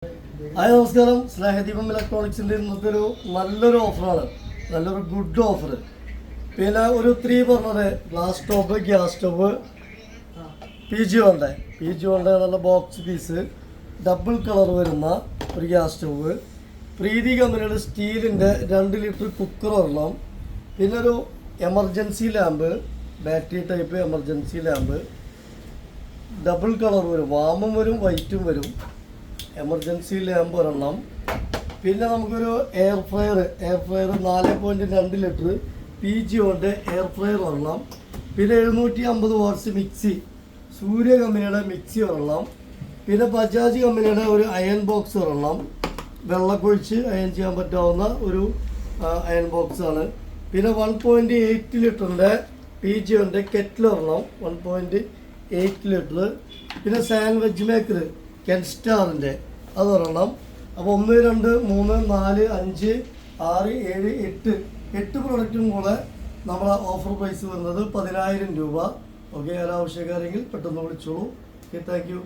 Hi നമസ്കാരം. സ്നേഹദീപം ഇലക്ട്രോണിക്സിൻ്റെ ഇന്നത്തെ നല്ലൊരു ഓഫറാണ്, നല്ലൊരു ഗുഡ് ഓഫർ. പിന്നെ ഒരു 3 burner glass stove, gas stove, P G കൊണ്ട് നല്ല ബോക്സ് പീസ് ഡബിൾ കളർ വരുന്ന ഒരു ഗ്യാസ് സ്റ്റോവ്, പ്രീതി കമ്പനിയുടെ സ്റ്റീലിൻ്റെ 2 ലിറ്റർ കുക്കർ ഒരെണ്ണം, പിന്നെ ഒരു emergency lamp, battery type emergency lamp, double colour വരും, വാമും വരും വൈറ്റും വരും, എമർജൻസി ലാമ്പ് ഒരെണ്ണം. പിന്നെ നമുക്കൊരു air fryer 4.2 litre P G കൊണ്ട് എയർ ഫ്രയർ ഒരെണ്ണം. പിന്നെ 750 വാട്ട്സ് മിക്സി, സൂര്യ കമ്പനിയുടെ മിക്സി ഒരെണ്ണം. പിന്നെ ബജാജ് കമ്പനിയുടെ ഒരു അയൺ ബോക്സ് ഒരെണ്ണം, വെള്ളക്കൊഴിച്ച് അയൺ ചെയ്യാൻ പറ്റാവുന്ന ഒരു അയൺ ബോക്സാണ്. പിന്നെ 1.8 ലിറ്ററിൻ്റെ പി ജി കൊണ്ട് കെറ്റിൽ ഒരെണ്ണം, 1.8 ലിറ്റർ. പിന്നെ സാൻഡ്വിച്ച് മേക്കർ കെൻസ്റ്റാറിൻ്റെ അതൊരെണ്ണം. അപ്പോൾ 1, 2, 3, 4, 5, 6, 7, 8 പ്രൊഡക്റ്റും കൂടെ നമ്മളെ ഓഫർ പ്രൈസ് വരുന്നത് 10,000 രൂപ. ഓക്കെ, ആവശ്യക്കാരെങ്കിൽ പെട്ടെന്ന് വിളിച്ചോളൂ. Okay, thank you.